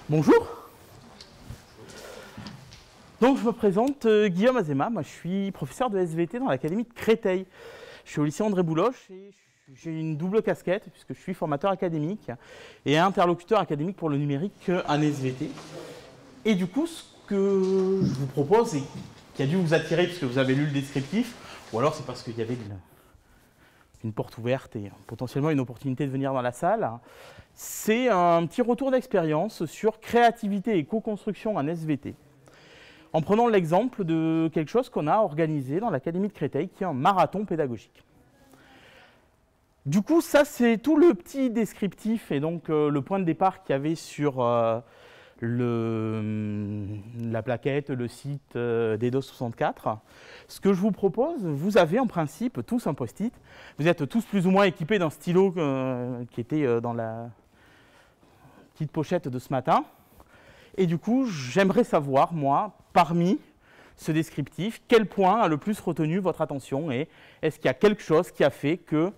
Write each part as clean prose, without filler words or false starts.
Bonjour. Donc je me présente, Guillaume Azéma, moi je suis professeur de SVT dans l'académie de Créteil. Je suis au lycée André Bouloche et j'ai une double casquette puisque je suis formateur académique et interlocuteur académique pour le numérique en SVT. Et du coup, ce que je vous propose et qui a dû vous attirer puisque vous avez lu le descriptif, ou alors c'est parce qu'il y avait une porte ouverte et potentiellement une opportunité de venir dans la salle, c'est un petit retour d'expérience sur créativité et co-construction en SVT. En prenant l'exemple de quelque chose qu'on a organisé dans l'Académie de Créteil, qui est un marathon pédagogique. Du coup, ça c'est tout le petit descriptif et donc le point de départ qu'il y avait sur la plaquette, le site d'Eidos64. Ce que je vous propose, vous avez en principe tous un post-it. Vous êtes tous plus ou moins équipés d'un stylo qui était dans la petite pochette de ce matin. Et du coup, j'aimerais savoir, moi, parmi ce descriptif, quel point a le plus retenu votre attention et est-ce qu'il y a quelque chose qui a fait que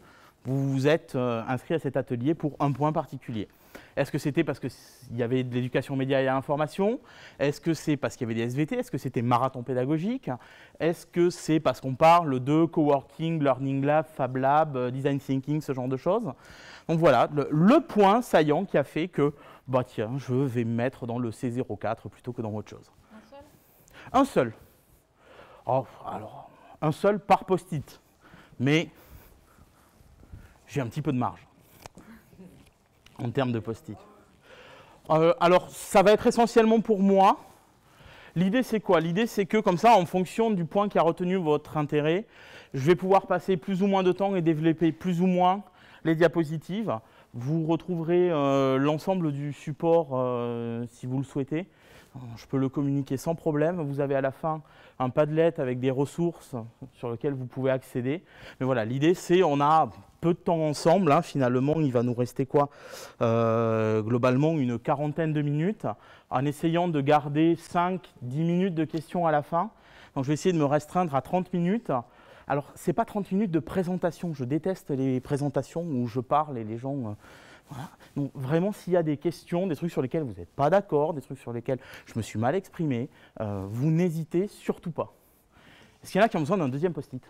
vous vous êtes inscrit à cet atelier pour un point particulier? Est-ce que c'était parce qu'il y avait de l'éducation média et l'information? Est-ce que c'est parce qu'il y avait des SVT? Est-ce que c'était marathon pédagogique? Est-ce que c'est parce qu'on parle de coworking, learning lab, fab lab, design thinking, ce genre de choses? Donc voilà, le point saillant qui a fait que, bah tiens, je vais me mettre dans le C04 plutôt que dans autre chose. Un seul? Un seul. Oh, alors, un seul par post-it. Mais j'ai un petit peu de marge en termes de post-it. Alors, ça va être essentiellement pour moi. L'idée, c'est quoi? L'idée, c'est que comme ça, en fonction du point qui a retenu votre intérêt, je vais pouvoir passer plus ou moins de temps et développer plus ou moins les diapositives. Vous retrouverez l'ensemble du support si vous le souhaitez. Je peux le communiquer sans problème. Vous avez à la fin un Padlet avec des ressources sur lesquelles vous pouvez accéder. Mais voilà, l'idée c'est on a peu de temps ensemble. Hein. Finalement, il va nous rester quoi? Globalement, une quarantaine de minutes en essayant de garder 5-10 minutes de questions à la fin. Donc je vais essayer de me restreindre à 30 minutes. Alors, ce n'est pas 30 minutes de présentation. Je déteste les présentations où je parle et les gens... voilà. Donc, vraiment, s'il y a des questions, des trucs sur lesquels vous n'êtes pas d'accord, des trucs sur lesquels je me suis mal exprimé, vous n'hésitez surtout pas. Est-ce qu'il y en a qui ont besoin d'un deuxième post-it?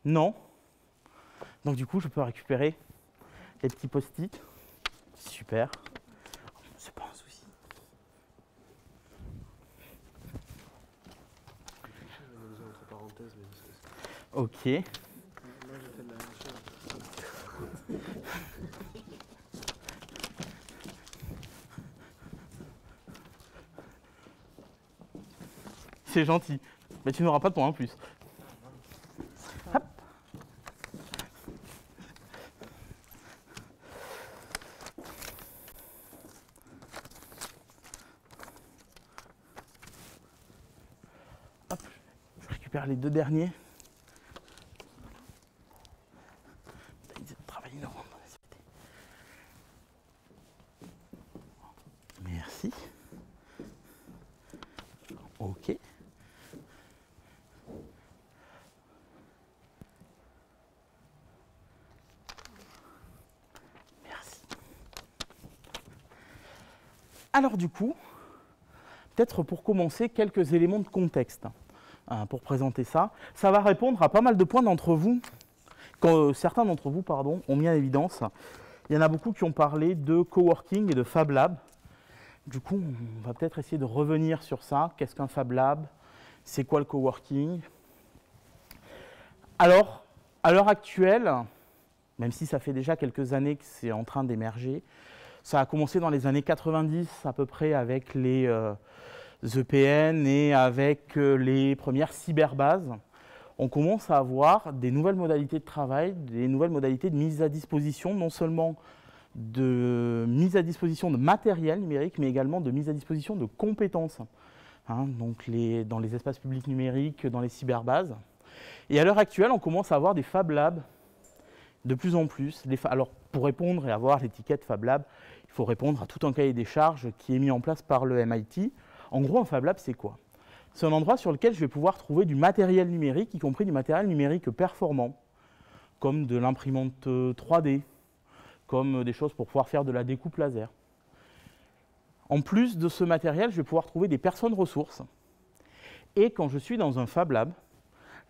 Non. Donc, du coup, je peux récupérer les petits post-it. Super. C'est pas un souci. Ok. C'est gentil. Mais tu n'auras pas de point en plus. Hop. Hop. Je récupère les deux derniers. Merci. Ok. Merci. Alors du coup, peut-être pour commencer, quelques éléments de contexte pour présenter ça. Ça va répondre à pas mal de points d'entre vous, que certains d'entre vous ont mis en évidence. Il y en a beaucoup qui ont parlé de coworking et de Fab Lab. Du coup, on va peut-être essayer de revenir sur ça. Qu'est-ce qu'un Fab Lab? C'est quoi le coworking? Alors, à l'heure actuelle, même si ça fait déjà quelques années que c'est en train d'émerger, ça a commencé dans les années 90 à peu près avec les EPN et avec les premières cyberbases. On commence à avoir des nouvelles modalités de travail, des nouvelles modalités de mise à disposition, non seulement de mise à disposition de matériel numérique, mais également de mise à disposition de compétences, hein, donc dans les espaces publics numériques, dans les cyberbases. Et à l'heure actuelle, on commence à avoir des Fab Labs de plus en plus. Alors, pour répondre et avoir l'étiquette Fab Lab, il faut répondre à tout un cahier des charges qui est mis en place par le MIT. En gros, un Fab Lab, c'est quoi? C'est un endroit sur lequel je vais pouvoir trouver du matériel numérique, y compris du matériel numérique performant, comme de l'imprimante 3D, comme des choses pour pouvoir faire de la découpe laser. En plus de ce matériel, je vais pouvoir trouver des personnes ressources. Et quand je suis dans un Fab Lab,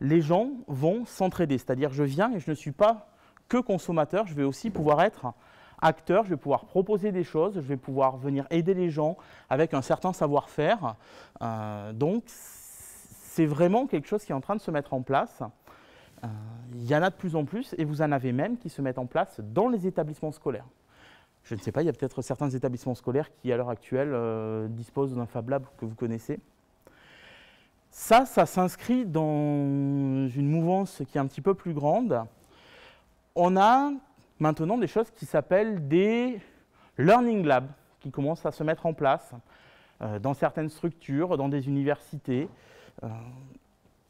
les gens vont s'entraider. C'est-à-dire je viens et je ne suis pas que consommateur, je vais aussi pouvoir être acteur, je vais pouvoir proposer des choses, je vais pouvoir venir aider les gens avec un certain savoir-faire. Donc c'est vraiment quelque chose qui est en train de se mettre en place. Il y en a de plus en plus et vous en avez même qui se mettent en place dans les établissements scolaires. Je ne sais pas, il y a peut-être certains établissements scolaires qui, à l'heure actuelle, disposent d'un Fab Lab que vous connaissez. Ça s'inscrit dans une mouvance qui est un petit peu plus grande. On a maintenant des choses qui s'appellent des Learning Labs, qui commencent à se mettre en place dans certaines structures, dans des universités.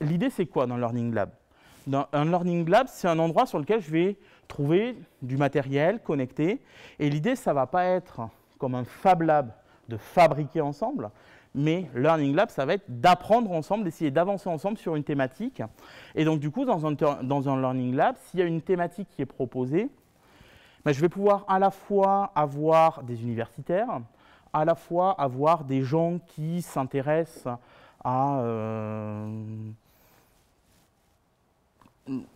L'idée, c'est quoi dans le Learning Lab? Un Learning Lab, c'est un endroit sur lequel je vais trouver du matériel connecté. Et l'idée, ça ne va pas être comme un Fab Lab de fabriquer ensemble, mais Learning Lab, ça va être d'apprendre ensemble, d'essayer d'avancer ensemble sur une thématique. Et donc, du coup, dans un Learning Lab, s'il y a une thématique qui est proposée, ben, je vais pouvoir à la fois avoir des universitaires, à la fois avoir des gens qui s'intéressent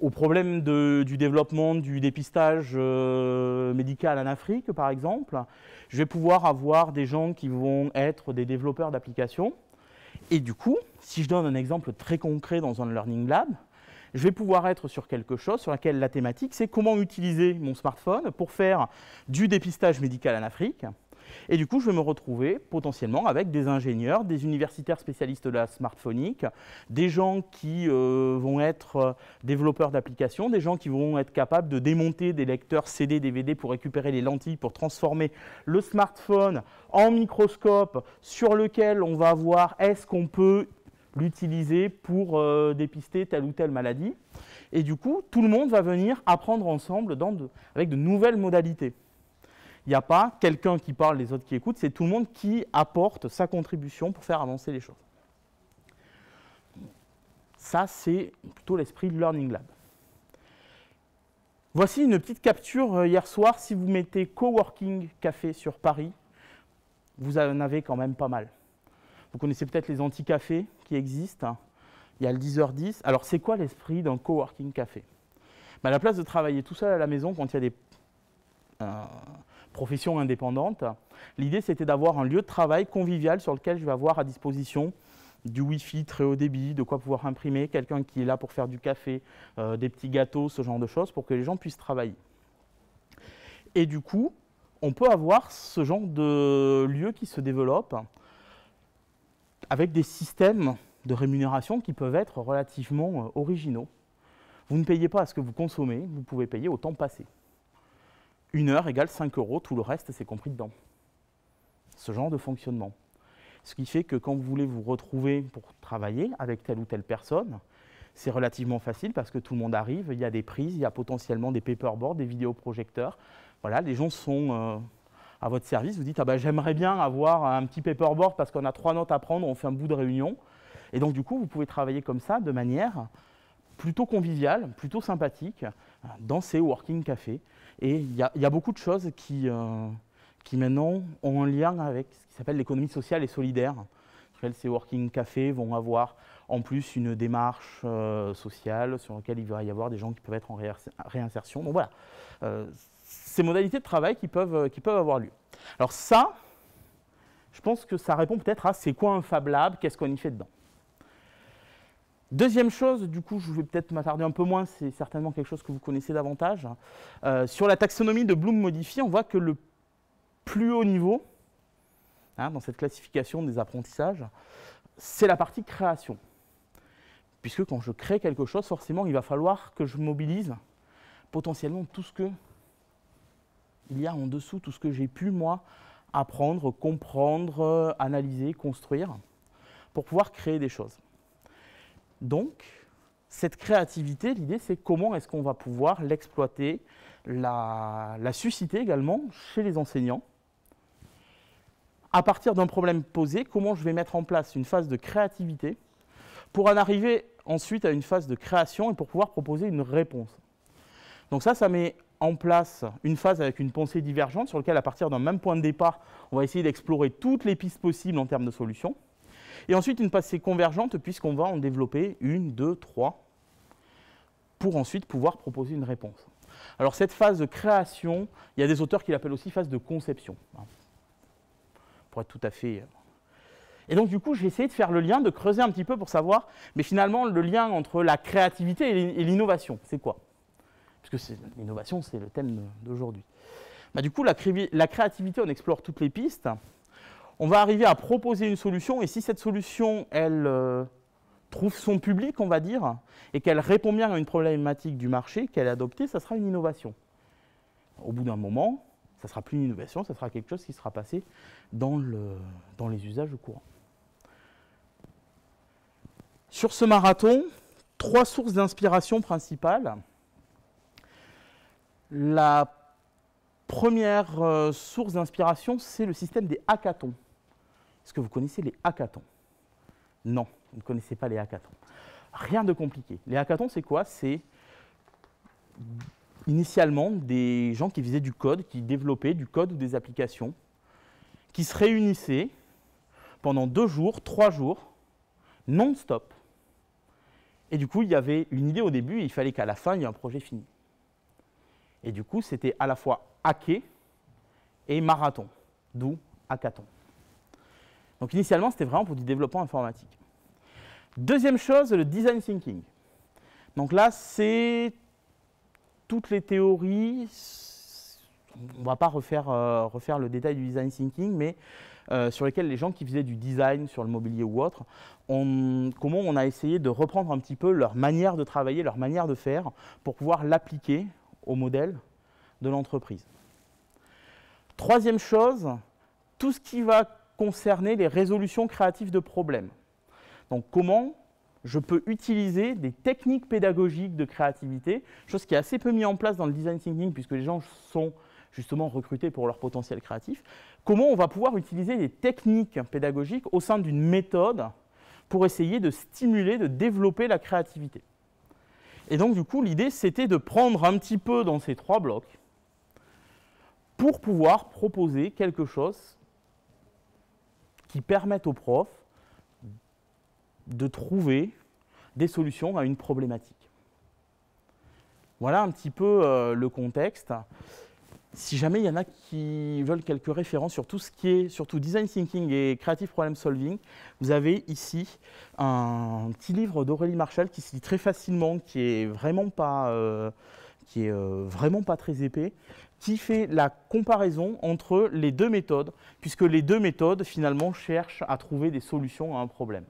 au problème du développement du dépistage médical en Afrique, par exemple. Je vais pouvoir avoir des gens qui vont être des développeurs d'applications. Et du coup, si je donne un exemple très concret dans un Learning Lab, je vais pouvoir être sur quelque chose sur laquelle la thématique, c'est comment utiliser mon smartphone pour faire du dépistage médical en Afrique. Et du coup, je vais me retrouver potentiellement avec des ingénieurs, des universitaires spécialistes de la smartphonique, des gens qui vont être développeurs d'applications, des gens qui vont être capables de démonter des lecteurs CD, DVD pour récupérer les lentilles, pour transformer le smartphone en microscope sur lequel on va voir est-ce qu'on peut l'utiliser pour dépister telle ou telle maladie. Et du coup, tout le monde va venir apprendre ensemble avec de nouvelles modalités. Il n'y a pas quelqu'un qui parle, les autres qui écoutent, c'est tout le monde qui apporte sa contribution pour faire avancer les choses. Ça, c'est plutôt l'esprit de Learning Lab. Voici une petite capture hier soir. Si vous mettez Coworking Café sur Paris, vous en avez quand même pas mal. Vous connaissez peut-être les anti-cafés qui existent. Il y a le 10h10. Alors, c'est quoi l'esprit d'un Coworking Café? À la place de travailler tout seul à la maison quand il y a des profession indépendante. L'idée, c'était d'avoir un lieu de travail convivial sur lequel je vais avoir à disposition du Wi-Fi très haut débit, de quoi pouvoir imprimer, quelqu'un qui est là pour faire du café, des petits gâteaux, ce genre de choses, pour que les gens puissent travailler. Et du coup, on peut avoir ce genre de lieu qui se développe avec des systèmes de rémunération qui peuvent être relativement originaux. Vous ne payez pas à ce que vous consommez, vous pouvez payer au temps passé. 1 heure égale 5 €, tout le reste, c'est compris dedans. Ce genre de fonctionnement. Ce qui fait que quand vous voulez vous retrouver pour travailler avec telle ou telle personne, c'est relativement facile parce que tout le monde arrive, il y a des prises, il y a potentiellement des paperboards, des vidéoprojecteurs. Voilà, les gens sont à votre service, vous dites ah ben, j'aimerais bien avoir un petit paperboard parce qu'on a 3 notes à prendre, on fait un bout de réunion. Et donc du coup, vous pouvez travailler comme ça de manière plutôt conviviale, plutôt sympathique, dans ces working cafés. Et il y a beaucoup de choses qui maintenant ont un lien avec ce qui s'appelle l'économie sociale et solidaire. Ces working cafés vont avoir en plus une démarche sociale sur laquelle il va y avoir des gens qui peuvent être en réinsertion. Donc voilà, ces modalités de travail qui peuvent avoir lieu. Alors ça, je pense que ça répond peut-être à c'est quoi un Fab Lab, qu'est-ce qu'on y fait dedans. Deuxième chose, du coup, je vais peut-être m'attarder un peu moins, c'est certainement quelque chose que vous connaissez davantage. Sur la taxonomie de Bloom modifiée, on voit que le plus haut niveau, dans cette classification des apprentissages, c'est la partie création. Puisque quand je crée quelque chose, forcément, il va falloir que je mobilise potentiellement tout ce qu'il y a en dessous, tout ce que j'ai pu, moi, apprendre, comprendre, analyser, construire, pour pouvoir créer des choses. Donc, cette créativité, l'idée, c'est comment est-ce qu'on va pouvoir l'exploiter, la susciter également chez les enseignants. À partir d'un problème posé, comment je vais mettre en place une phase de créativité pour en arriver ensuite à une phase de création et pour pouvoir proposer une réponse. Donc ça met en place une phase avec une pensée divergente sur laquelle, à partir d'un même point de départ, on va essayer d'explorer toutes les pistes possibles en termes de solutions. Et ensuite, une pensée convergente, puisqu'on va en développer une, deux, trois, pour ensuite pouvoir proposer une réponse. Alors, cette phase de création, il y a des auteurs qui l'appellent aussi phase de conception, pour être tout à fait... Et donc, du coup, j'ai essayé de faire le lien, de creuser un petit peu pour savoir, mais finalement, le lien entre la créativité et l'innovation, c'est quoi? Puisque l'innovation, c'est le thème d'aujourd'hui. Du coup, la créativité, on explore toutes les pistes. On va arriver à proposer une solution, et si cette solution, elle trouve son public, on va dire, et qu'elle répond bien à une problématique du marché, qu'elle est adoptée, ça sera une innovation. Au bout d'un moment, ça ne sera plus une innovation, ça sera quelque chose qui sera passé dans les usages courants. Sur ce marathon, 3 sources d'inspiration principales. La première source d'inspiration, c'est le système des hackathons. Est-ce que vous connaissez les hackathons? Non, vous ne connaissez pas les hackathons. Rien de compliqué. Les hackathons, c'est quoi? C'est initialement des gens qui faisaient du code, qui développaient du code ou des applications, qui se réunissaient pendant 2 jours, 3 jours, non-stop. Et du coup, il y avait une idée au début et il fallait qu'à la fin, il y ait un projet fini. Et du coup, c'était à la fois hacker et marathon, d'où hackathon. Donc initialement, c'était vraiment pour du développement informatique. Deuxième chose, le design thinking. Donc là, c'est toutes les théories. On ne va pas refaire le détail du design thinking, mais sur lesquelles les gens qui faisaient du design sur le mobilier ou autre, comment on a essayé de reprendre un petit peu leur manière de travailler, leur manière de faire, pour pouvoir l'appliquer au modèle de l'entreprise. Troisième chose, tout ce qui va concerner les résolutions créatives de problèmes. Donc comment je peux utiliser des techniques pédagogiques de créativité, chose qui est assez peu mise en place dans le design thinking puisque les gens sont justement recrutés pour leur potentiel créatif. Comment on va pouvoir utiliser des techniques pédagogiques au sein d'une méthode pour essayer de stimuler, de développer la créativité. Et donc, du coup, l'idée, c'était de prendre un petit peu dans ces 3 blocs pour pouvoir proposer quelque chose qui permette aux profs de trouver des solutions à une problématique. Voilà un petit peu le contexte. Si jamais il y en a qui veulent quelques références sur tout ce qui est, surtout design thinking et creative problem solving, vous avez ici un petit livre d'Aurélie Marchal qui se lit très facilement, qui est vraiment pas très épais, qui fait la comparaison entre les 2 méthodes, puisque les 2 méthodes finalement cherchent à trouver des solutions à un problème.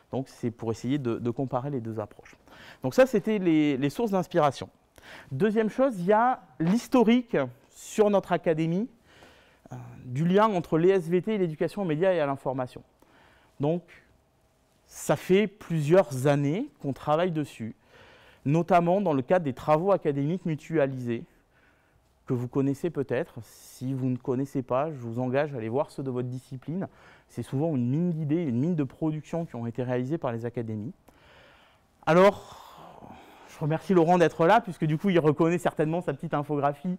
Donc c'est pour essayer de comparer les 2 approches. Donc ça, c'était les sources d'inspiration. Deuxième chose, il y a l'historique sur notre académie du lien entre les SVT et l'éducation aux médias et à l'information. Donc, ça fait plusieurs années qu'on travaille dessus, notamment dans le cadre des travaux académiques mutualisés, que vous connaissez peut-être. Si vous ne connaissez pas, je vous engage à aller voir ceux de votre discipline. C'est souvent une mine d'idées, une mine de production qui ont été réalisées par les académies. Alors, je remercie Laurent d'être là, puisque du coup, il reconnaît certainement sa petite infographie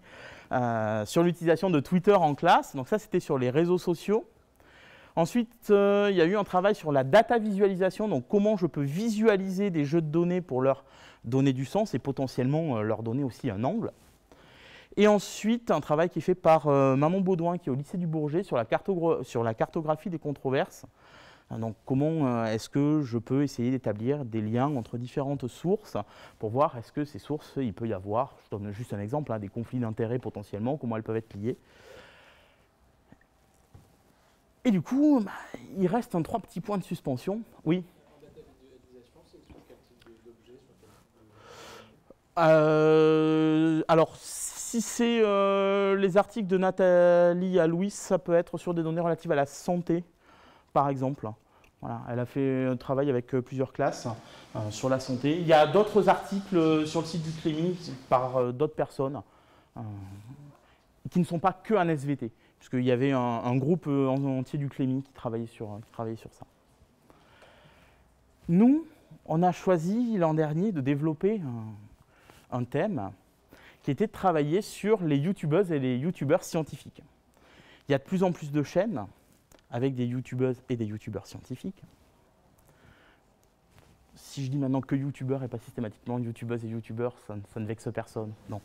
sur l'utilisation de Twitter en classe. Donc ça, c'était sur les réseaux sociaux. Ensuite, il y a eu un travail sur la data visualisation, donc comment je peux visualiser des jeux de données pour leur donner du sens et potentiellement leur donner aussi un angle. Et ensuite, un travail qui est fait par Maman Baudouin, qui est au lycée du Bourget, sur la cartographie des controverses. Donc, comment est-ce que je peux essayer d'établir des liens entre différentes sources pour voir est-ce que ces sources, il peut y avoir, je donne juste un exemple, des conflits d'intérêts potentiellement, comment elles peuvent être liées. Et du coup, il reste 3 petits points de suspension. Oui. Alors, si c'est les articles de Nathalie à Louis, ça peut être sur des données relatives à la santé, par exemple. Voilà, elle a fait un travail avec plusieurs classes sur la santé. Il y a d'autres articles sur le site du CLEMI par d'autres personnes qui ne sont pas que un SVT, puisqu'il y avait un groupe entier du CLEMI qui travaillait sur ça. Nous, on a choisi l'an dernier de développer un thème qui était de travailler sur les youtubeuses et les youtubeurs scientifiques. Il y a de plus en plus de chaînes avec des youtubeuses et des youtubeurs scientifiques. Si je dis maintenant que youtubeurs et pas systématiquement youtubeuses et youtubeurs, ça ne vexe personne. Non.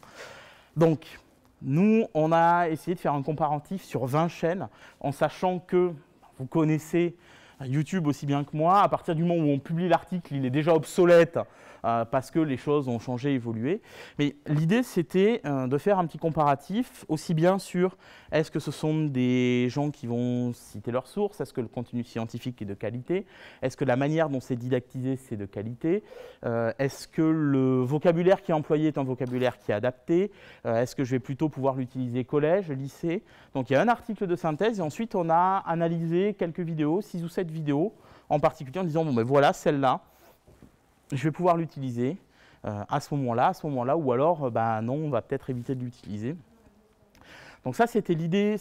Donc, nous, on a essayé de faire un comparatif sur 20 chaînes en sachant que vous connaissez YouTube aussi bien que moi. À partir du moment où on publie l'article, il est déjà obsolète parce que les choses ont changé, évolué. Mais l'idée, c'était de faire un petit comparatif aussi bien sur est-ce que ce sont des gens qui vont citer leurs sources, est-ce que le contenu scientifique est de qualité, est-ce que la manière dont c'est didactisé, c'est de qualité, est-ce que le vocabulaire qui est employé est un vocabulaire qui est adapté, est-ce que je vais plutôt pouvoir l'utiliser collège, lycée. Donc il y a un article de synthèse et ensuite on a analysé quelques vidéos, 6 ou 7 vidéos en particulier en disant bon ben voilà celle-là, je vais pouvoir l'utiliser à ce moment-là, ou alors ben non, on va peut-être éviter de l'utiliser. Donc ça c'était l'idée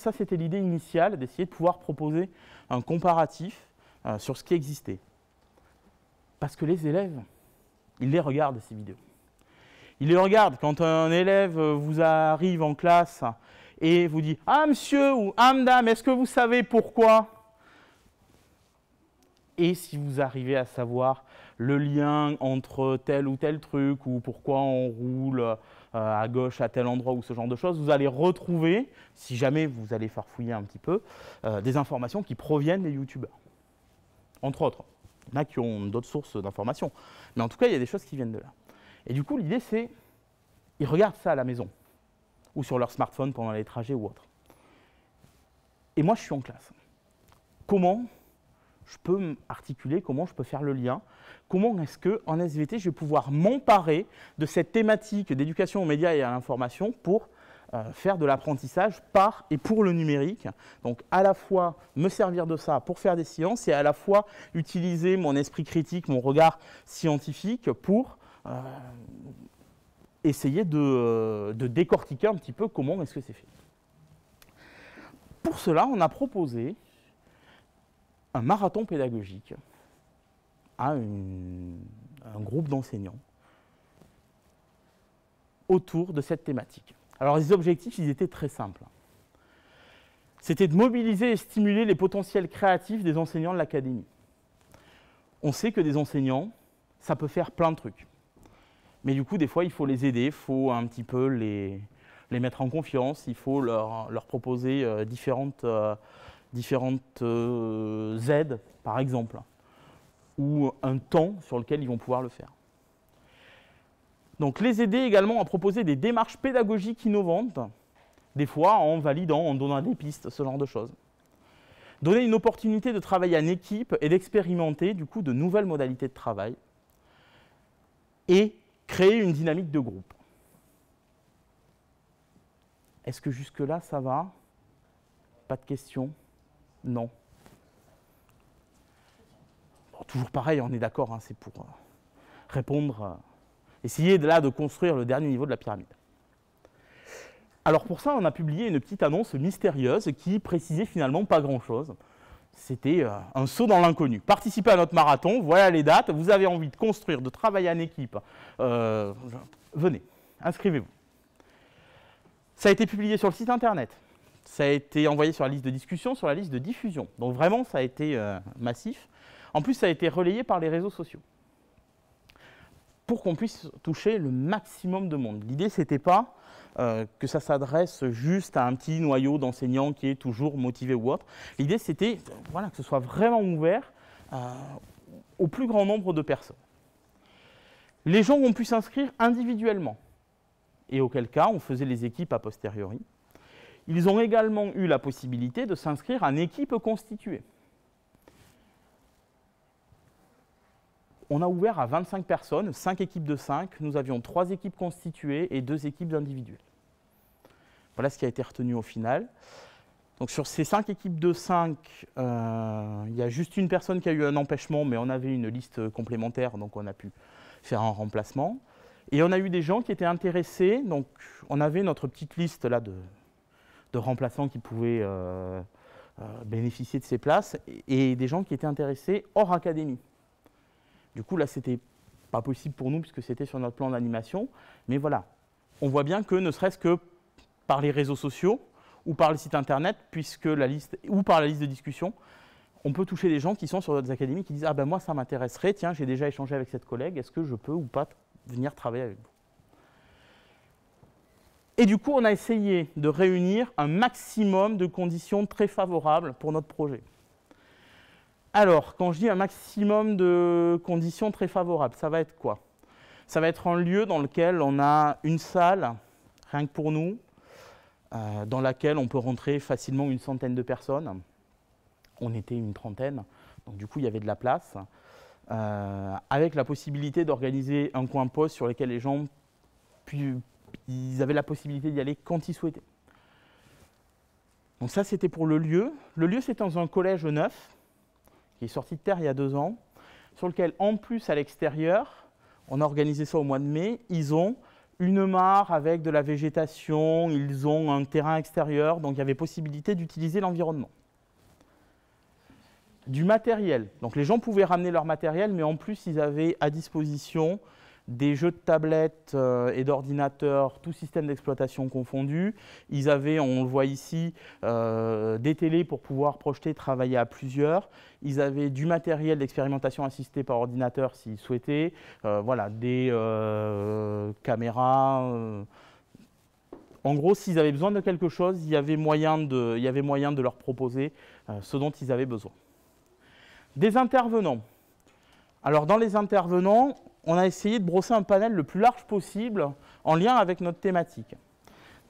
initiale d'essayer de pouvoir proposer un comparatif sur ce qui existait. Parce que les élèves, ils les regardent ces vidéos. Ils les regardent quand un élève vous arrive en classe et vous dit « Ah monsieur ou ah madame, est-ce que vous savez pourquoi ?» Et si vous arrivez à savoir le lien entre tel ou tel truc ou pourquoi on roule à gauche à tel endroit ou ce genre de choses, vous allez retrouver, si jamais vous allez farfouiller un petit peu, des informations qui proviennent des youtubeurs. Entre autres. Il y en a qui ont d'autres sources d'informations. Mais en tout cas, il y a des choses qui viennent de là. Et du coup, l'idée, c'est ils regardent ça à la maison ou sur leur smartphone pendant les trajets ou autre. Et moi, je suis en classe. Comment je peux articuler, comment je peux faire le lien, comment est-ce qu'en SVT, je vais pouvoir m'emparer de cette thématique d'éducation aux médias et à l'information pour faire de l'apprentissage par et pour le numérique. Donc à la fois me servir de ça pour faire des sciences et à la fois utiliser mon esprit critique, mon regard scientifique pour essayer de décortiquer un petit peu comment est-ce que c'est fait. Pour cela, on a proposé un marathon pédagogique à un groupe d'enseignants autour de cette thématique. Alors les objectifs, ils étaient très simples. C'était de mobiliser et stimuler les potentiels créatifs des enseignants de l'académie. On sait que des enseignants, ça peut faire plein de trucs. Mais du coup, des fois, il faut les aider, il faut un petit peu les mettre en confiance, il faut leur proposer différentes aides, par exemple, ou un temps sur lequel ils vont pouvoir le faire. Donc les aider également à proposer des démarches pédagogiques innovantes, des fois en validant, en donnant des pistes, ce genre de choses. Donner une opportunité de travailler en équipe et d'expérimenter du coup de nouvelles modalités de travail et créer une dynamique de groupe. Est-ce que jusque-là ça va? Pas de questions? Non. Bon, toujours pareil, on est d'accord, hein, c'est pour répondre, essayer de construire le dernier niveau de la pyramide. Alors pour ça, on a publié une petite annonce mystérieuse qui précisait finalement pas grand-chose. C'était un saut dans l'inconnu. Participez à notre marathon, voilà les dates, vous avez envie de construire, de travailler en équipe, venez, inscrivez-vous. Ça a été publié sur le site internet. Ça a été envoyé sur la liste de discussion, sur la liste de diffusion. Donc vraiment, ça a été massif. En plus, ça a été relayé par les réseaux sociaux pour qu'on puisse toucher le maximum de monde. L'idée, ce n'était pas que ça s'adresse juste à un petit noyau d'enseignants qui est toujours motivé ou autre. L'idée, c'était voilà, que ce soit vraiment ouvert au plus grand nombre de personnes. Les gens ont pu s'inscrire individuellement, et auquel cas, on faisait les équipes a posteriori. Ils ont également eu la possibilité de s'inscrire en équipe constituée. On a ouvert à 25 personnes, 5 équipes de 5. Nous avions 3 équipes constituées et 2 équipes individuelles. Voilà ce qui a été retenu au final. Donc sur ces 5 équipes de 5, il y a juste une personne qui a eu un empêchement, mais on avait une liste complémentaire, donc on a pu faire un remplacement. Et on a eu des gens qui étaient intéressés, donc on avait notre petite liste là de remplaçants qui pouvaient bénéficier de ces places, et des gens qui étaient intéressés hors académie. Du coup, là, c'était pas possible pour nous puisque c'était sur notre plan d'animation, mais voilà, on voit bien que ne serait-ce que par les réseaux sociaux ou par les sites internet, ou par la liste de discussion, on peut toucher des gens qui sont sur d'autres académies qui disent « Ah ben moi ça m'intéresserait, tiens j'ai déjà échangé avec cette collègue, est-ce que je peux ou pas venir travailler avec vous ?» Et du coup on a essayé de réunir un maximum de conditions très favorables pour notre projet. Alors, quand je dis un maximum de conditions très favorables, ça va être quoi? Ça va être un lieu dans lequel on a une salle, rien que pour nous, dans laquelle on peut rentrer facilement une centaine de personnes. On était une trentaine, donc du coup il y avait de la place, avec la possibilité d'organiser un coin poste sur lequel les gens ils avaient la possibilité d'y aller quand ils souhaitaient. Donc ça c'était pour le lieu. Le lieu c'est dans un collège neuf, qui est sorti de terre il y a 2 ans, sur lequel en plus à l'extérieur, on a organisé ça au mois de mai, ils ont une mare avec de la végétation, ils ont un terrain extérieur, donc il y avait possibilité d'utiliser l'environnement. Du matériel, donc les gens pouvaient ramener leur matériel, mais en plus ils avaient à disposition des jeux de tablettes et d'ordinateurs, tout système d'exploitation confondu. Ils avaient, on le voit ici, des télés pour pouvoir projeter, travailler à plusieurs. Ils avaient du matériel d'expérimentation assistée par ordinateur s'ils souhaitaient. Voilà, des caméras. En gros, s'ils avaient besoin de quelque chose, il y avait moyen de leur proposer ce dont ils avaient besoin. Des intervenants. Alors, dans les intervenants, on a essayé de brosser un panel le plus large possible en lien avec notre thématique.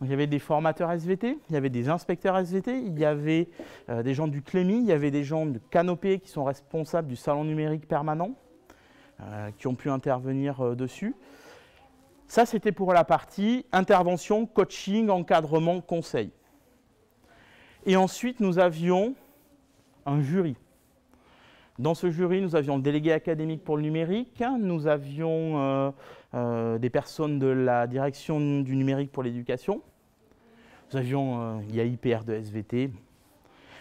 Donc, il y avait des formateurs SVT, il y avait des inspecteurs SVT, il y avait des gens du CLEMI, il y avait des gens de Canopé qui sont responsables du salon numérique permanent, qui ont pu intervenir dessus. Ça, c'était pour la partie intervention, coaching, encadrement, conseil. Et ensuite, nous avions un jury. Dans ce jury, nous avions le délégué académique pour le numérique, nous avions des personnes de la direction du numérique pour l'éducation, nous avions IAIPR de SVT.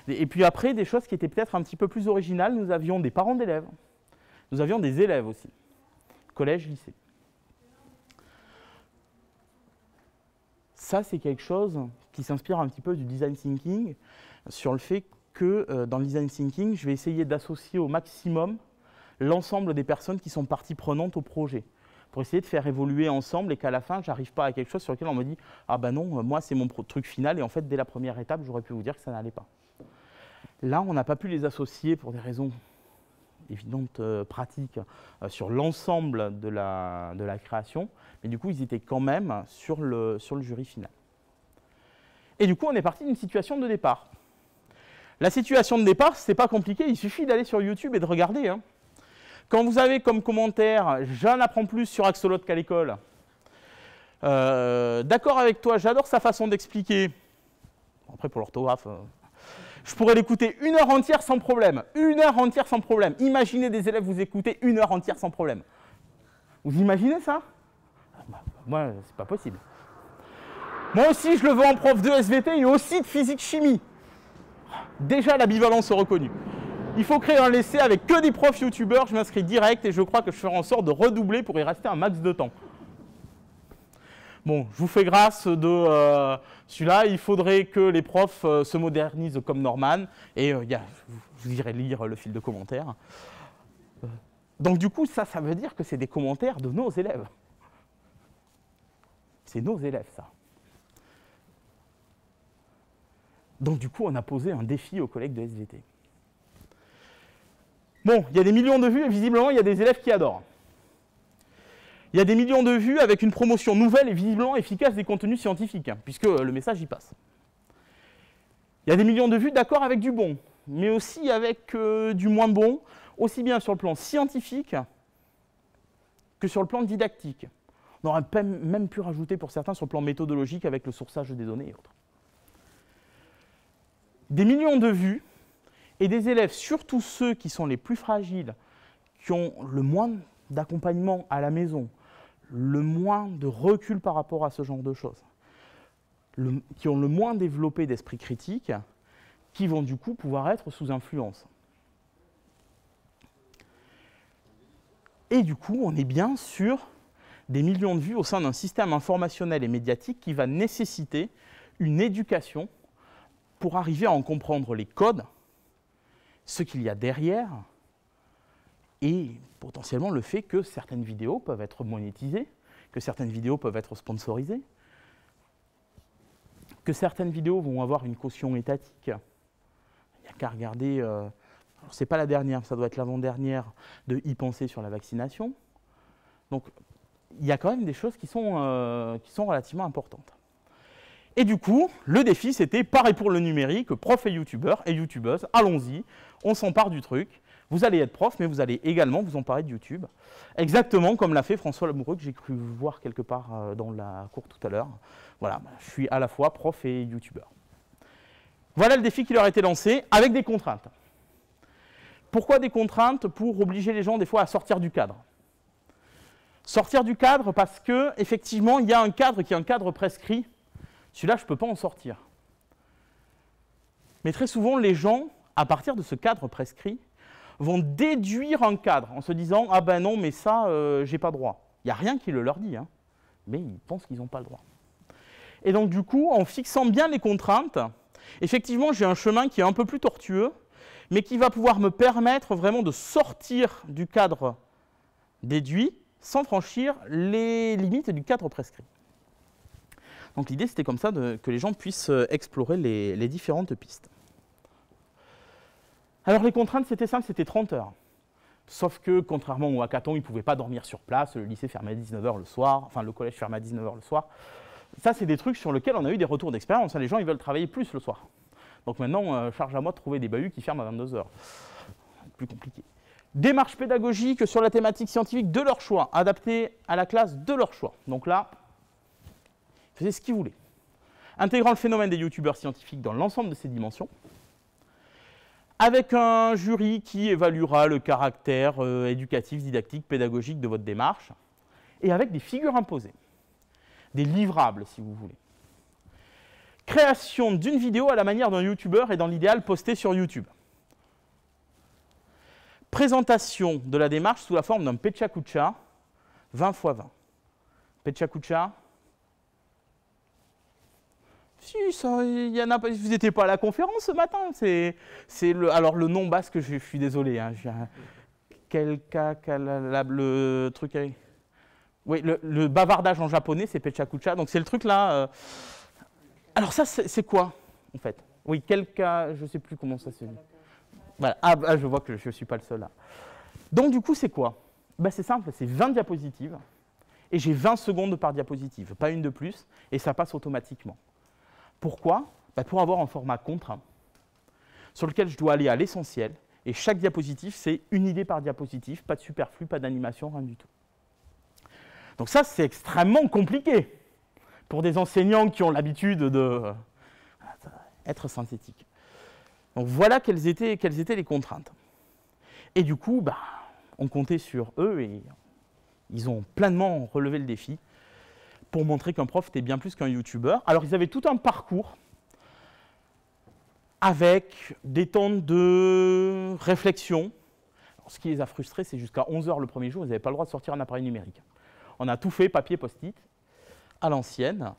Et puis après, des choses qui étaient peut-être un petit peu plus originales, nous avions des parents d'élèves, nous avions des élèves aussi, collège, lycée. Ça, c'est quelque chose qui s'inspire un petit peu du design thinking sur le fait que dans le design thinking, je vais essayer d'associer au maximum l'ensemble des personnes qui sont parties prenantes au projet, pour essayer de faire évoluer ensemble et qu'à la fin, je n'arrive pas à quelque chose sur lequel on me dit « Ah ben non, moi c'est mon truc final » et en fait, dès la première étape, j'aurais pu vous dire que ça n'allait pas. Là, on n'a pas pu les associer pour des raisons évidentes, pratiques, sur l'ensemble de la création, mais du coup, ils étaient quand même sur le jury final. Et du coup, on est parti d'une situation de départ. La situation de départ, ce n'est pas compliqué, il suffit d'aller sur YouTube et de regarder. Hein. Quand vous avez comme commentaire « J'en apprends plus sur Axolotl qu'à l'école », d'accord avec toi, j'adore sa façon d'expliquer. Après, pour l'orthographe, je pourrais l'écouter 1 heure entière sans problème. 1 heure entière sans problème. Imaginez des élèves vous écouter 1 heure entière sans problème. Vous imaginez ça? Moi, c'est pas possible. Moi aussi, je le veux en prof de SVT et aussi de physique-chimie. Déjà, l'ambivalence reconnue. Il faut créer un lycée avec que des profs youtubeurs, je m'inscris direct et je crois que je ferai en sorte de redoubler pour y rester un max de temps. Bon, je vous fais grâce de celui-là. Il faudrait que les profs se modernisent comme Norman. Et je vous irai lire le fil de commentaires. Donc du coup, ça veut dire que c'est des commentaires de nos élèves. C'est nos élèves, ça. Donc du coup, on a posé un défi aux collègues de SVT. Bon, il y a des millions de vues et visiblement, il y a des élèves qui adorent. Il y a des millions de vues avec une promotion nouvelle et visiblement efficace des contenus scientifiques, hein, puisque le message y passe. Il y a des millions de vues d'accord avec du bon, mais aussi avec du moins bon, aussi bien sur le plan scientifique que sur le plan didactique. On aurait même pu rajouter pour certains sur le plan méthodologique avec le sourçage des données et autres. Des millions de vues et des élèves, surtout ceux qui sont les plus fragiles, qui ont le moins d'accompagnement à la maison, le moins de recul par rapport à ce genre de choses, qui ont le moins développé d'esprit critique, qui vont du coup pouvoir être sous influence. Et du coup, on est bien sur des millions de vues au sein d'un système informationnel et médiatique qui va nécessiter une éducation pour arriver à en comprendre les codes, ce qu'il y a derrière, et potentiellement le fait que certaines vidéos peuvent être monétisées, que certaines vidéos peuvent être sponsorisées, que certaines vidéos vont avoir une caution étatique. Il n'y a qu'à regarder, ce n'est pas la dernière, ça doit être l'avant-dernière, de Y penser sur la vaccination. Donc, il y a quand même des choses qui sont relativement importantes. Et du coup, le défi, c'était pareil pour le numérique, prof et youtubeurs et youtubeuses, allons-y, on s'empare du truc. Vous allez être prof, mais vous allez également vous emparer de YouTube. Exactement comme l'a fait François Lamoureux, que j'ai cru voir quelque part dans la cour tout à l'heure. Voilà, je suis à la fois prof et youtubeur. Voilà le défi qui leur a été lancé, avec des contraintes. Pourquoi des contraintes? Pour obliger les gens des fois à sortir du cadre. Sortir du cadre parce qu'effectivement, il y a un cadre qui est un cadre prescrit. Celui-là, je ne peux pas en sortir. Mais très souvent, les gens, à partir de ce cadre prescrit, vont déduire un cadre en se disant « Ah ben non, mais ça, j'ai pas droit ». Il n'y a rien qui le leur dit, hein, mais ils pensent qu'ils n'ont pas le droit. Et donc du coup, en fixant bien les contraintes, effectivement, j'ai un chemin qui est un peu plus tortueux, mais qui va pouvoir me permettre vraiment de sortir du cadre déduit sans franchir les limites du cadre prescrit. Donc l'idée, c'était comme ça que les gens puissent explorer les différentes pistes. Alors les contraintes, c'était simple, c'était 30 heures. Sauf que, contrairement au hackathon, ils ne pouvaient pas dormir sur place, le lycée fermait à 19h le soir, enfin le collège fermait à 19h le soir. Ça, c'est des trucs sur lesquels on a eu des retours d'expérience. Les gens, ils veulent travailler plus le soir. Donc maintenant, charge à moi de trouver des bahuts qui ferment à 22h. Plus compliqué. Démarche pédagogique sur la thématique scientifique de leur choix, adaptée à la classe de leur choix. Donc là, ils faisaient ce qu'ils voulaient. Intégrant le phénomène des youtubeurs scientifiques dans l'ensemble de ses dimensions, avec un jury qui évaluera le caractère éducatif, didactique, pédagogique de votre démarche, et avec des figures imposées, des livrables si vous voulez. Création d'une vidéo à la manière d'un youtubeur et dans l'idéal postée sur YouTube. Présentation de la démarche sous la forme d'un Pecha-Kucha, 20 x 20. Pecha-Kucha. Si, il y en a pas. Vous n'étiez pas à la conférence ce matin. Alors le nom basque, je suis désolé. Hein, le truc avec. Oui, le bavardage en japonais, c'est Pecha-Kucha. Donc c'est le truc là. Alors ça, c'est quoi en fait? Oui, je ne sais plus comment ça se dit. Voilà. Ah, je vois que je ne suis pas le seul là. Donc du coup, c'est quoi? Ben, c'est simple, c'est 20 diapositives. Et j'ai 20 secondes par diapositive, pas une de plus, et ça passe automatiquement. Pourquoi? Ben, pour avoir un format contraint, sur lequel je dois aller à l'essentiel, et chaque diapositive, c'est une idée par diapositive, pas de superflu, pas d'animation, rien du tout. Donc ça, c'est extrêmement compliqué pour des enseignants qui ont l'habitude d'être synthétiques. Donc voilà quelles étaient les contraintes. Et du coup, bah, on comptait sur eux et ils ont pleinement relevé le défi pour montrer qu'un prof était bien plus qu'un youtubeur. Alors ils avaient tout un parcours avec des temps de réflexion. Alors, ce qui les a frustrés, c'est jusqu'à 11h le premier jour, ils n'avaient pas le droit de sortir un appareil numérique. On a tout fait, papier, post-it, à l'ancienne.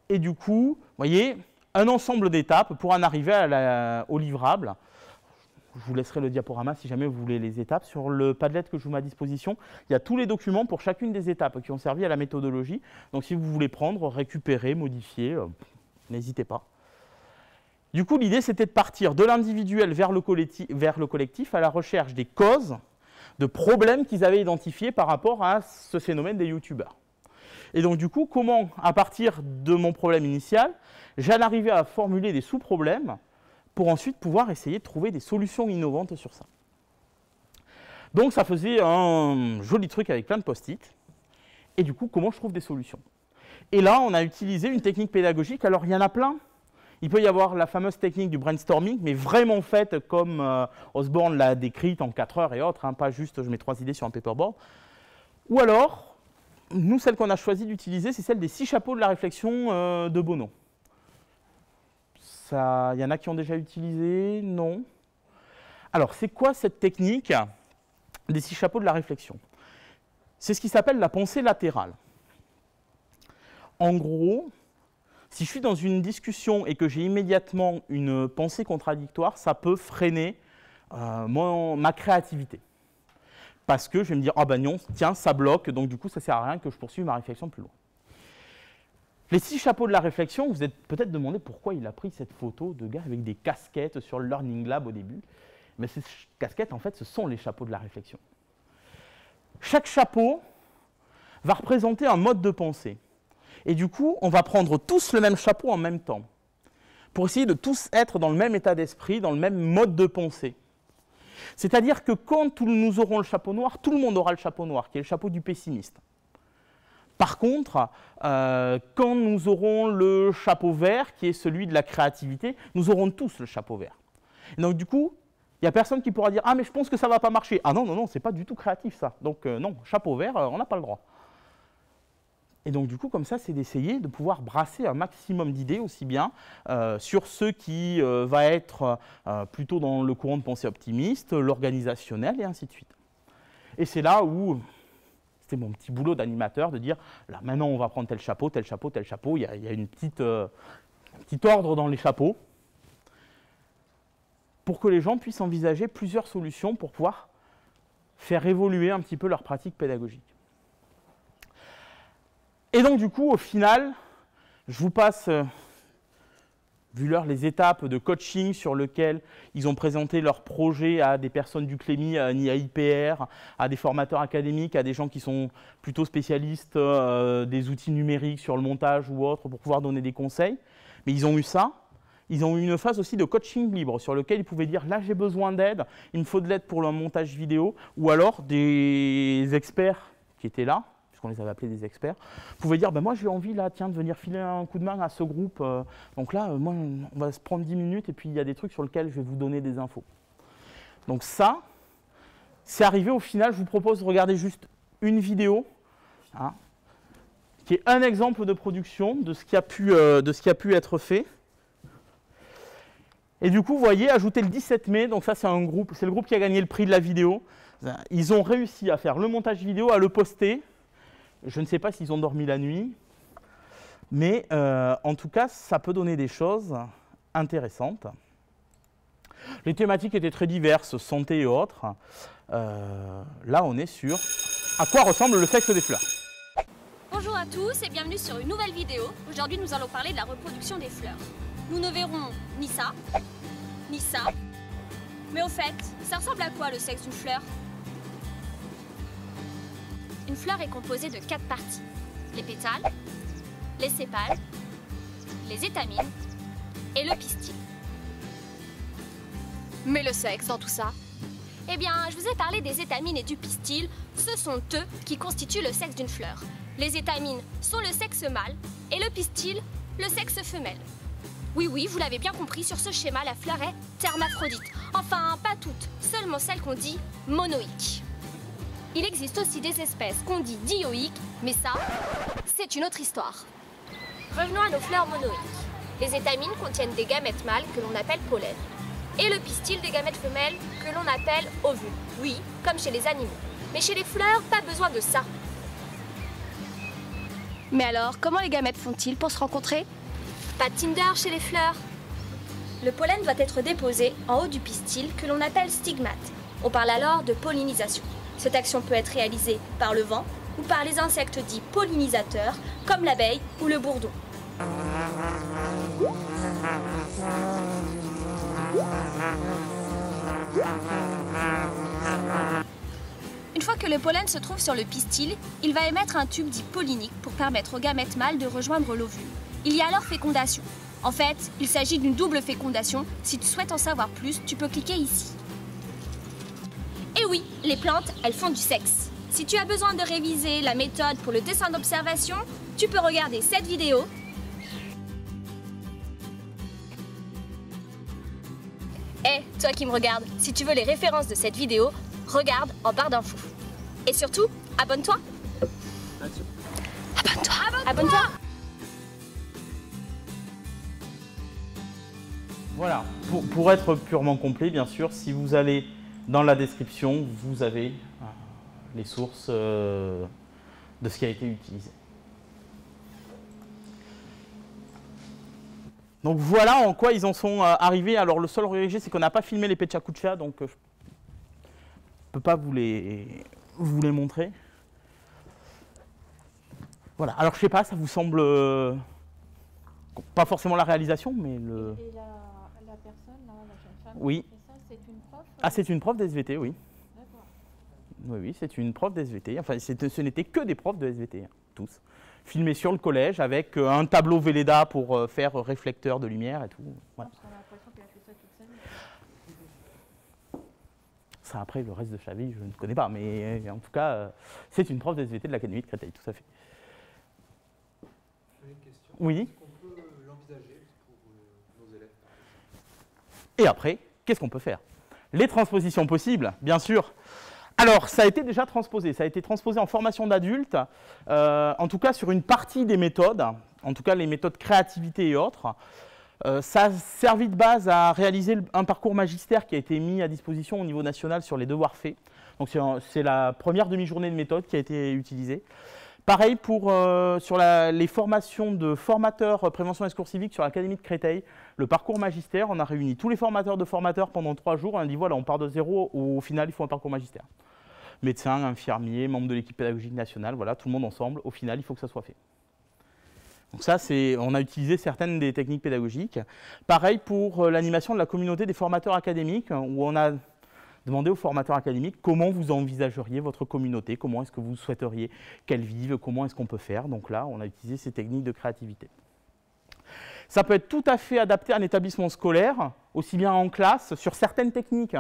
Et du coup, vous voyez, un ensemble d'étapes pour en arriver au livrable. Je vous laisserai le diaporama si jamais vous voulez les étapes. Sur le Padlet que je vous mets à disposition, il y a tous les documents pour chacune des étapes qui ont servi à la méthodologie. Donc si vous voulez prendre, récupérer, modifier, n'hésitez pas. Du coup, l'idée, c'était de partir de l'individuel vers le collectif à la recherche des causes de problèmes qu'ils avaient identifiés par rapport à ce phénomène des youtubeurs. Et donc du coup, comment, à partir de mon problème initial, j'allais arriver à formuler des sous-problèmes pour ensuite pouvoir essayer de trouver des solutions innovantes sur ça. Donc ça faisait un joli truc avec plein de post-it. Et du coup, comment je trouve des solutions? Et là, on a utilisé une technique pédagogique. Alors, il y en a plein. Il peut y avoir la fameuse technique du brainstorming, mais vraiment faite comme Osborne l'a décrite en 4 heures et autres, hein, pas juste je mets 3 idées sur un paperboard. Ou alors, nous, celle qu'on a choisi d'utiliser, c'est celle des 6 chapeaux de la réflexion de Bono. Il y en a qui ont déjà utilisé? Non. Alors, c'est quoi cette technique des 6 chapeaux de la réflexion? c'est ce qui s'appelle la pensée latérale. En gros, si je suis dans une discussion et que j'ai immédiatement une pensée contradictoire, ça peut freiner ma créativité. Parce que je vais me dire, ah ben non, tiens, ça bloque, donc du coup, ça ne sert à rien que je poursuive ma réflexion plus loin. Les 6 chapeaux de la réflexion, vous êtes peut-être demandé pourquoi il a pris cette photo de gars avec des casquettes sur le Learning Lab au début. Mais ces casquettes, en fait, ce sont les chapeaux de la réflexion. Chaque chapeau va représenter un mode de pensée. Et du coup, on va prendre tous le même chapeau en même temps, pour essayer de tous être dans le même état d'esprit, dans le même mode de pensée. C'est-à-dire que quand nous aurons le chapeau noir, tout le monde aura le chapeau noir, qui est le chapeau du pessimiste. Par contre, quand nous aurons le chapeau vert, qui est celui de la créativité, nous aurons tous le chapeau vert. Et donc du coup, il n'y a personne qui pourra dire « Ah, mais je pense que ça ne va pas marcher. » Ah non, non, non, ce n'est pas du tout créatif ça. Donc non, chapeau vert, on n'a pas le droit. Et donc du coup, comme ça, c'est d'essayer de pouvoir brasser un maximum d'idées, aussi bien sur ce qui va être plutôt dans le courant de pensée optimiste, l'organisationnel, et ainsi de suite. Et c'est là où c'était mon petit boulot d'animateur de dire, là maintenant on va prendre tel chapeau, tel chapeau, tel chapeau, il y a un petit ordre dans les chapeaux, pour que les gens puissent envisager plusieurs solutions pour pouvoir faire évoluer un petit peu leur pratique pédagogique. Et donc du coup, au final, je vous passe, vu l'heure, les étapes de coaching sur lesquelles ils ont présenté leur projet à des personnes du CLEMI, à IPR, à des formateurs académiques, à des gens qui sont plutôt spécialistes des outils numériques sur le montage ou autre pour pouvoir donner des conseils. Mais ils ont eu ça. Ils ont eu une phase aussi de coaching libre sur lequel ils pouvaient dire « là j'ai besoin d'aide, il me faut de l'aide pour le montage vidéo » ou alors des experts qui étaient là, puisqu'on les avait appelés des experts, pouvaient dire ben, « moi j'ai envie là, tiens, de venir filer un coup de main à ce groupe, donc là, moi, on va se prendre 10 minutes et puis il y a des trucs sur lesquels je vais vous donner des infos. » Donc ça, c'est arrivé au final, je vous propose de regarder juste une vidéo, hein, qui est un exemple de production de ce qui a pu être fait. Et du coup, vous voyez, ajouter le 17 mai, donc ça c'est un groupe, c'est le groupe qui a gagné le prix de la vidéo. Ils ont réussi à faire le montage vidéo, à le poster. Je ne sais pas s'ils ont dormi la nuit, mais en tout cas, ça peut donner des choses intéressantes. Les thématiques étaient très diverses, santé et autres. Là, on est sur à quoi ressemble le sexe des fleurs. Bonjour à tous et bienvenue sur une nouvelle vidéo. Aujourd'hui, nous allons parler de la reproduction des fleurs. Nous ne verrons ni ça, ni ça. Mais au fait, ça ressemble à quoi le sexe d'une fleur? Une fleur est composée de 4 parties. Les pétales, les sépales, les étamines et le pistil. Mais le sexe dans tout ça? Eh bien, je vous ai parlé des étamines et du pistil. Ce sont eux qui constituent le sexe d'une fleur. Les étamines sont le sexe mâle et le pistil, le sexe femelle. Oui, oui, vous l'avez bien compris, sur ce schéma, la fleur est hermaphrodite. Enfin, pas toutes, seulement celles qu'on dit monoïques. Il existe aussi des espèces qu'on dit dioïques, mais ça, c'est une autre histoire. Revenons à nos fleurs monoïques. Les étamines contiennent des gamètes mâles que l'on appelle pollen, et le pistil des gamètes femelles que l'on appelle ovules. Oui, comme chez les animaux. Mais chez les fleurs, pas besoin de ça. Mais alors, comment les gamètes font-ils pour se rencontrer? Pas de Tinder chez les fleurs. Le pollen doit être déposé en haut du pistil que l'on appelle stigmate. On parle alors de pollinisation. Cette action peut être réalisée par le vent ou par les insectes dits pollinisateurs comme l'abeille ou le bourdon. Une fois que le pollen se trouve sur le pistil, il va émettre un tube dit pollinique pour permettre aux gamètes mâles de rejoindre l'ovule. Il y a alors fécondation. En fait, il s'agit d'une double fécondation. Si tu souhaites en savoir plus, tu peux cliquer ici. Et oui, les plantes, elles font du sexe. Si tu as besoin de réviser la méthode pour le dessin d'observation, tu peux regarder cette vidéo. Eh, toi qui me regardes, si tu veux les références de cette vidéo, regarde en barre d'infos. Et surtout, abonne-toi. Abonne-toi. Abonne-toi. Voilà, pour être purement complet, bien sûr, si vous allez dans la description, vous avez les sources de ce qui a été utilisé. Donc voilà en quoi ils en sont arrivés. Alors le seul regret, c'est qu'on n'a pas filmé les Pechakucha, donc je ne peux pas vous les montrer. Voilà, alors je sais pas, ça vous semble pas forcément la réalisation, mais le... Et la personne, là, la jeune femme oui. qui fait ça, c'est une prof Ah, c'est une prof d'SVT, oui. D'accord. Oui, oui, c'est une prof d'SVT. Enfin, ce n'était que des profs de SVT, hein, tous. Filmés sur le collège avec un tableau Velleda pour faire réflecteur de lumière et tout. Voilà. Parce qu'on a l'impression qu'elle a fait ça toute sa vie. Ça, après, le reste de sa vie, je ne connais pas. Mais en tout cas, c'est une prof d'SVT de l'Académie de Créteil, tout à fait. J'ai une question. Oui. Est-ce qu'on peut l'envisager pour nos élèves? Et après, qu'est-ce qu'on peut faire? Les transpositions possibles, bien sûr. Alors, ça a été déjà transposé. Ça a été transposé en formation d'adultes, en tout cas sur une partie des méthodes, en tout cas les méthodes créativité et autres. Ça a servi de base à réaliser un parcours magistère qui a été mis à disposition au niveau national sur les devoirs faits. Donc, c'est la première demi-journée de méthode qui a été utilisée. Pareil pour sur les formations de formateurs prévention et secours civique sur l'Académie de Créteil, le parcours magistère, on a réuni tous les formateurs de formateurs pendant 3 jours, on a dit voilà, on part de zéro, au final il faut un parcours magistère. Médecins, infirmiers, membres de l'équipe pédagogique nationale, voilà, tout le monde ensemble, au final il faut que ça soit fait. Donc ça, on a utilisé certaines des techniques pédagogiques. Pareil pour l'animation de la communauté des formateurs académiques, où on a demandez aux formateurs académiques comment vous envisageriez votre communauté, comment est-ce que vous souhaiteriez qu'elle vive, comment est-ce qu'on peut faire. Donc là, on a utilisé ces techniques de créativité. Ça peut être tout à fait adapté à un établissement scolaire, aussi bien en classe, sur certaines techniques.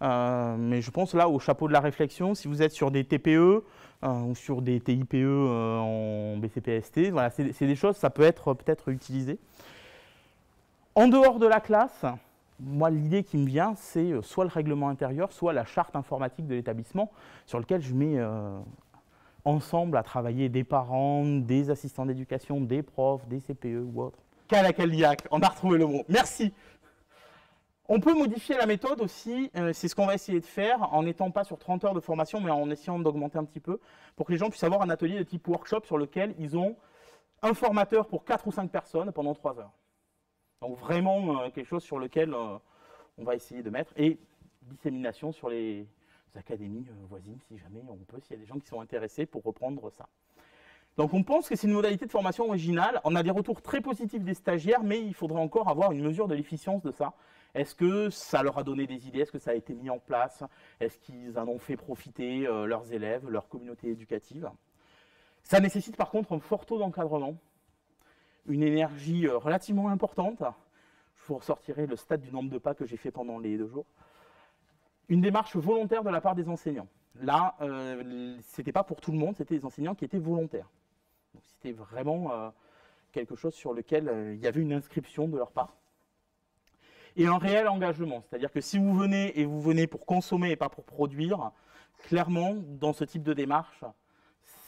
Mais je pense là au chapeau de la réflexion, si vous êtes sur des TPE ou sur des TIPE en BCPST, voilà, c'est des choses, ça peut être peut-être utilisé. En dehors de la classe, moi, l'idée qui me vient, c'est soit le règlement intérieur, soit la charte informatique de l'établissement, sur lequel je mets ensemble à travailler des parents, des assistants d'éducation, des profs, des CPE ou autres. Calacaliac, on a retrouvé le mot. Merci. On peut modifier la méthode aussi, c'est ce qu'on va essayer de faire, en n'étant pas sur 30 heures de formation, mais en essayant d'augmenter un petit peu, pour que les gens puissent avoir un atelier de type workshop sur lequel ils ont un formateur pour 4 ou 5 personnes pendant 3 heures. Donc vraiment quelque chose sur lequel on va essayer de mettre, et dissémination sur les académies voisines, si jamais on peut, s'il y a des gens qui sont intéressés pour reprendre ça. Donc on pense que c'est une modalité de formation originale. On a des retours très positifs des stagiaires, mais il faudrait encore avoir une mesure de l'efficience de ça. Est-ce que ça leur a donné des idées? Est-ce que ça a été mis en place? Est-ce qu'ils en ont fait profiter leurs élèves, leur communauté éducative? Ça nécessite par contre un fort taux d'encadrement, une énergie relativement importante. Je vous ressortirai le stade du nombre de pas que j'ai fait pendant les 2 jours. Une démarche volontaire de la part des enseignants. Là, ce n'était pas pour tout le monde, c'était des enseignants qui étaient volontaires. Donc c'était vraiment quelque chose sur lequel il y avait une inscription de leur part. Et un réel engagement, c'est-à-dire que si vous venez et vous venez pour consommer et pas pour produire, clairement, dans ce type de démarche,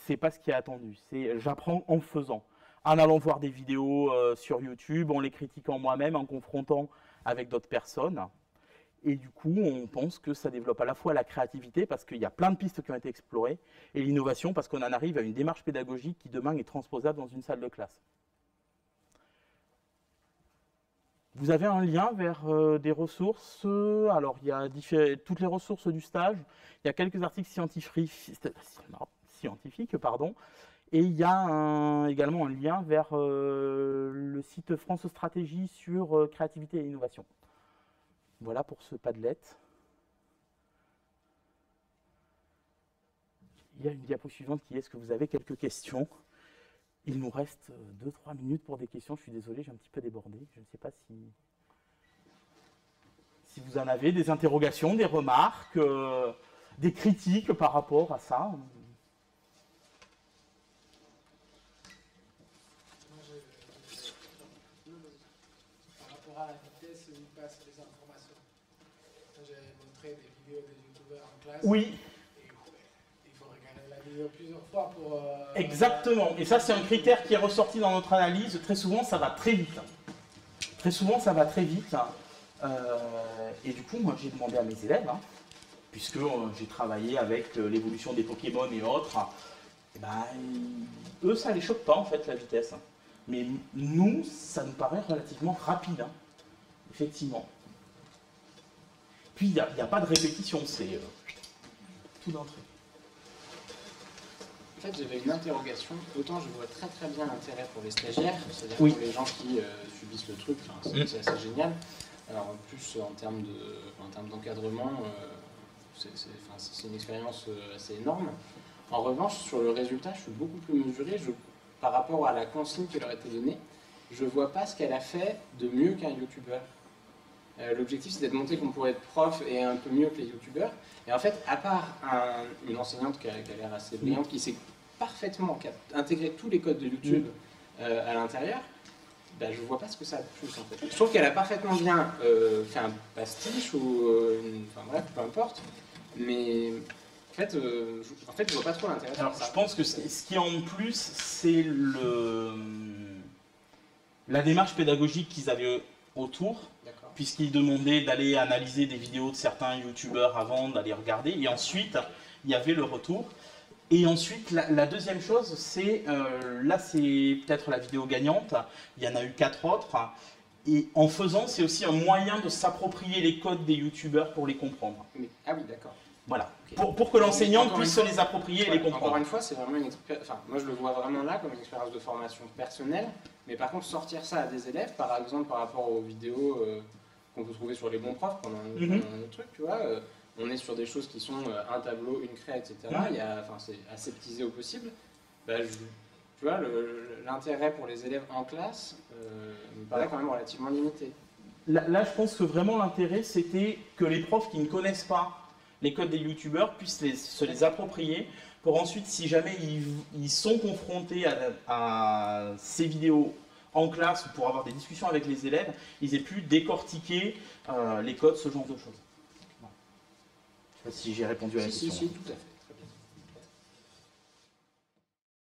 ce n'est pas ce qui est attendu. C'est j'apprends en faisant, en allant voir des vidéos sur YouTube, en les critiquant moi-même, en confrontant avec d'autres personnes. Et du coup, on pense que ça développe à la fois la créativité, parce qu'il y a plein de pistes qui ont été explorées, et l'innovation, parce qu'on en arrive à une démarche pédagogique qui demain est transposable dans une salle de classe. Vous avez un lien vers des ressources. Alors, il y a toutes les ressources du stage. Il y a quelques articles scientifiques, et il y a également un lien vers le site France Stratégie sur créativité et innovation. Voilà pour ce Padlet. Il y a une diapo suivante qui est: est-ce que vous avez quelques questions? Il nous reste 2-3 minutes pour des questions. Je suis désolé, j'ai un petit peu débordé. Je ne sais pas si vous en avez des interrogations, des remarques, des critiques par rapport à ça. Moi, par rapport à la vitesse où il passe les informations. J'avais montré des vidéos des youtubeurs en classe. Oui. Il faut regarder la vidéo plusieurs fois pour... Exactement. Et ça, c'est un critère qui est ressorti dans notre analyse. Très souvent, ça va très vite. Très souvent, ça va très vite. Et du coup, moi, j'ai demandé à mes élèves, puisque j'ai travaillé avec l'évolution des Pokémon et autres, Bah, eux, ça les choque pas en fait la vitesse. Mais nous, ça nous paraît relativement rapide, hein. Effectivement. Puis il n'y a pas de répétition, c'est tout d'un trait. En fait, j'avais une interrogation. Autant je vois très très bien l'intérêt pour les stagiaires, c'est-à-dire Oui. pour les gens qui subissent le truc, enfin, c'est assez génial. Alors en plus, en termes d'encadrement, c'est une expérience assez énorme. En revanche, sur le résultat, je suis beaucoup plus mesuré. Par rapport à la consigne qui leur a été donnée, je ne vois pas ce qu'elle a fait de mieux qu'un youtubeur. L'objectif, c'est de montrer qu'on pourrait être prof et un peu mieux que les youtubeurs. Et en fait, à part une enseignante qui a l'air assez brillante, qui sait parfaitement intégrer tous les codes de YouTube à l'intérieur, bah, je ne vois pas ce que ça a de plus en fait. Je trouve qu'elle a parfaitement bien fait un pastiche ou enfin bref, peu importe. Mais en fait, je vois pas trop l'intérêt. Alors, je pense que ce qui est en plus, c'est la démarche pédagogique qu'ils avaient autour, puisqu'ils demandaient d'aller analyser des vidéos de certains youtubeurs avant d'aller regarder, et ensuite, il y avait le retour. Et ensuite, la deuxième chose, c'est, là c'est peut-être la vidéo gagnante, il y en a eu 4 autres, et en faisant, c'est aussi un moyen de s'approprier les codes des youtubeurs pour les comprendre. Ah oui, d'accord. Voilà, Okay. pour que l'enseignant puisse se les approprier et les comprendre. Encore une fois, c'est vraiment une expérience, enfin, moi je le vois vraiment là comme une expérience de formation personnelle, mais par contre, sortir ça à des élèves, par exemple par rapport aux vidéos qu'on peut trouver sur les bons profs pendant un truc, tu vois, on est sur des choses qui sont un tableau, une craie, etc. C'est aseptisé au possible. Bah, tu vois, l'intérêt pour les élèves en classe me paraît quand même relativement limité. Là, je pense que vraiment l'intérêt, c'était que les profs qui ne connaissent pas les codes des youtubeurs puissent se les approprier pour ensuite, si jamais ils sont confrontés à ces vidéos en classe ou pour avoir des discussions avec les élèves, ils aient pu décortiquer les codes, ce genre de choses. Voilà. Je ne sais pas si j'ai répondu à la question. Si, tout à fait.